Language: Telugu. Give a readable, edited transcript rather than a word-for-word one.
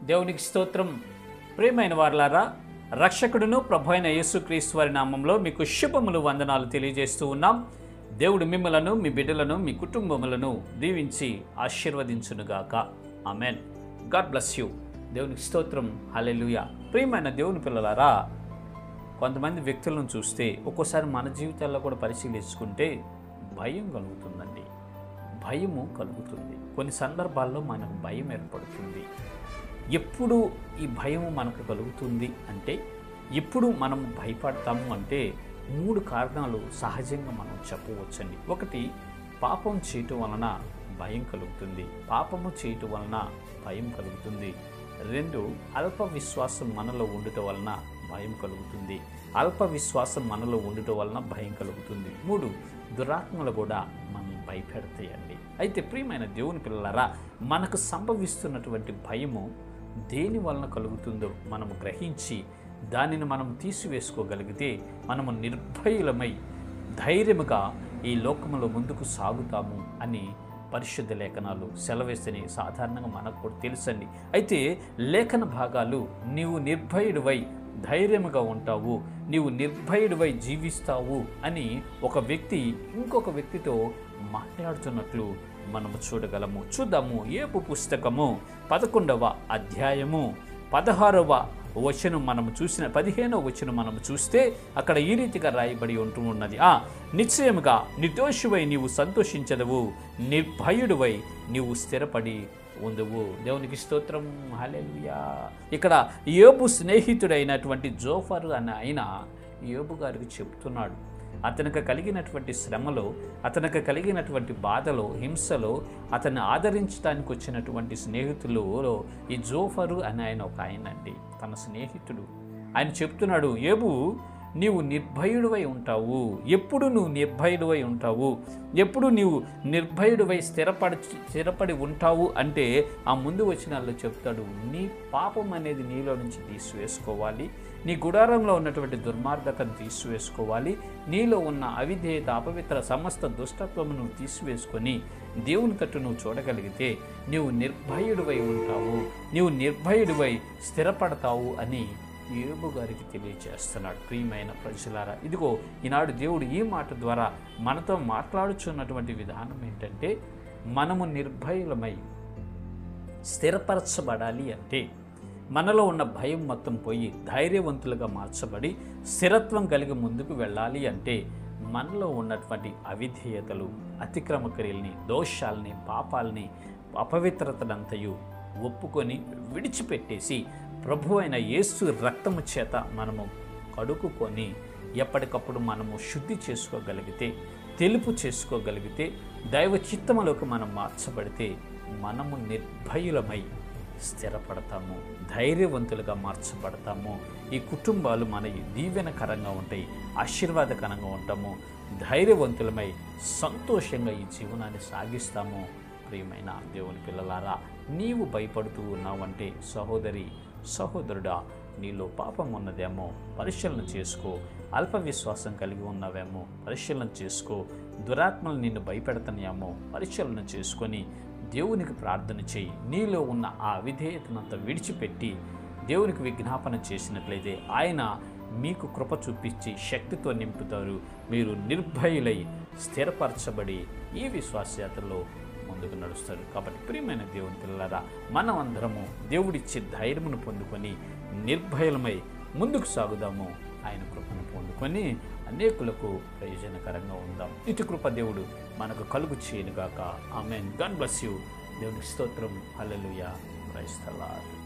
దేవునికి స్తోత్రం. ప్రియమైన వారలారా, రక్షకుడును ప్రభు అయిన యేసుక్రీస్తు వారి నామంలో మీకు శుభములు వందనాలు తెలియజేస్తూ ఉన్నాం. దేవుడు మిమ్మలను, మీ బిడ్డలను, మీ కుటుంబములను దీవించి ఆశీర్వదించునుగాక. ఆమెన్. God bless you. దేవునికి స్తోత్రం. హల్లెలూయా. ప్రియమైన దేవుని పిల్లలారా, కొంతమంది వ్యక్తులను చూస్తే ఒక్కోసారి మన జీవితాల్లో కూడా పరిశీలించుకుంటే భయం కలుగుతుందండి. భయము కలుగుతుంది. కొన్ని సందర్భాల్లో మనకు భయం ఏర్పడుతుంది. ఎప్పుడు ఈ భయము మనకు కలుగుతుంది అంటే, ఎప్పుడు మనం భయపడతాము అంటే 3 కారణాలు సహజంగా మనం చెప్పవచ్చండి. ఒకటి, పాపం చేయటం వలన భయం కలుగుతుంది. పాపము చేయటం వలన భయం కలుగుతుంది. 2, అల్ప విశ్వాసం మనలో ఉండటం వలన భయం కలుగుతుంది. అల్ప విశ్వాసం మనలో ఉండటం వలన భయం కలుగుతుంది. 3, దురాత్మలు కూడా మనల్ని భయపెడతాయండి. అయితే ప్రియమైన దేవుని పిల్లలారా, మనకు సంభవిస్తున్నటువంటి భయము దేని వలన కలుగుతుందో మనము గ్రహించి దానిని మనం తీసివేసుకోగలిగితే మనము నిర్భయులమై ధైర్యముగా ఈ లోకములో ముందుకు సాగుతాము అని పరిశుద్ధ లేఖనాలు సెలవేస్తని సాధారణంగా మనకు కూడా తెలుసండి. అయితే లేఖన భాగాలు నీవు నిర్భయుడివై ధైర్యముగా ఉంటావు, నీవు నిర్భయుడివై జీవిస్తావు అని ఒక వ్యక్తి ఇంకొక వ్యక్తితో మాట్లాడుతున్నట్లు మనము చూడగలము. చూద్దాము. యోబు పుస్తకము 11వ అధ్యాయము 16వ వచనం మనము చూసిన 15వ వచనం మనము చూస్తే అక్కడ ఈ రీతిగా రాయబడి ఉంటూ ఉన్నది. నిశ్చయముగా నిర్దోషివై నీవు సంతోషించదవు, నిర్భయుడివై నీవు స్థిరపడి ఉందువు. దేవునికి స్తోత్రం. హల్లెలూయా. ఇక్కడ యోబు స్నేహితుడైనటువంటి జోఫరు అనే ఆయన యోబు గారికి చెప్తున్నాడు, అతనికి కలిగినటువంటి శ్రమలో, అతనికి కలిగినటువంటి బాధలో, హింసలో అతన్ని ఆదరించడానికి వచ్చినటువంటి స్నేహితులలో ఈ జోఫరు అని ఆయన ఒక ఆయన అండి, తన స్నేహితుడు. ఆయన చెప్తున్నాడు, యోబు నీవు నిర్భయుడివై ఉంటావు, ఎప్పుడు నువ్వు నిర్భయుడివై ఉంటావు, ఎప్పుడు నీవు నిర్భయుడివై స్థిరపడి ఉంటావు అంటే ఆ ముందు వచనాల్లో చెప్తాడు, నీ పాపం అనేది నీలో నుంచి తీసివేసుకోవాలి, నీ గుడారంలో ఉన్నటువంటి దుర్మార్గతను తీసివేసుకోవాలి, నీలో ఉన్న అవిధేయత, అపవిత్ర సమస్త దుష్టత్వమును తీసివేసుకొని దేవుని తట్టు నువ్వు చూడగలిగితే నీవు నిర్భయుడివై ఉంటావు, నీవు నిర్భయుడివై స్థిరపడతావు అని యోబు గారికి తెలియజేస్తున్నాడు. ప్రియమైన ప్రజలారా, ఇదిగో ఈనాడు దేవుడు ఈ మాట ద్వారా మనతో మాట్లాడుచున్నటువంటి విధానం ఏంటంటే, మనము నిర్భయులమై స్థిరపరచబడాలి అంటే, మనలో ఉన్న భయం మొత్తం పోయి ధైర్యవంతులుగా మార్చబడి స్థిరత్వం కలిగి ముందుకు వెళ్ళాలి అంటే మనలో ఉన్నటువంటి అవిధేయతలు, అతిక్రమ క్రియల్ని, దోషాలని, పాపాలని, అపవిత్రతనంతయు ఒప్పుకొని విడిచిపెట్టేసి ప్రభు అయిన యేసు రక్తము చేత మనము కడుక్కుని ఎప్పటికప్పుడు మనము శుద్ధి చేసుకోగలిగితే, తెలుపు చేసుకోగలిగితే, దైవ చిత్తములోకి మనం మార్చబడితే మనము నిర్భయులమై స్థిరపడతాము, ధైర్యవంతులుగా మార్చబడతాము. ఈ కుటుంబాలు మన దీవెనకరంగా ఉంటాయి, ఆశీర్వాదకరంగా ఉంటాము, ధైర్యవంతులమై సంతోషంగా ఈ జీవనాన్ని సాగిస్తాము. ప్రియమైన దేవుని పిల్లలారా, నీవు భయపడుతూ ఉన్నావంటే సహోదరి, సహోదరుడా, నీలో పాపం ఉన్నదేమో పరిశీలన చేసుకో. అల్ప విశ్వాసం కలిగి ఉన్నవేమో పరిశీలన చేసుకో. దురాత్మలు నిన్ను భయపెడతాయేమో పరిశీలన చేసుకొని దేవునికి ప్రార్థన చేయి. నీలో ఉన్న ఆ అవిధేయతనంతా విడిచిపెట్టి దేవునికి విజ్ఞాపన చేసినట్లయితే ఆయన మీకు కృప చూపించి శక్తితో నింపుతారు. మీరు నిర్భయులై స్థిరపరచబడి ఈ విశ్వాసయాత్రలో ముందుకు నడుస్తారు. కాబట్టి ప్రియమైన దేవుని పిల్లలారా, మనం అందరము దేవుడిచ్చే ధైర్యమును పొందుకొని నిర్భయలమై ముందుకు సాగుదాము. ఆయన కృపను పొందుకొని అనేకులకు ప్రయోజనకరంగా ఉందాం. ఇటు కృప దేవుడు మనకు కలుగు చేయనుగాక. ఆమేన్. God bless you. దేవునికి స్తోత్రం. హల్లెలూయా. Praise the lord.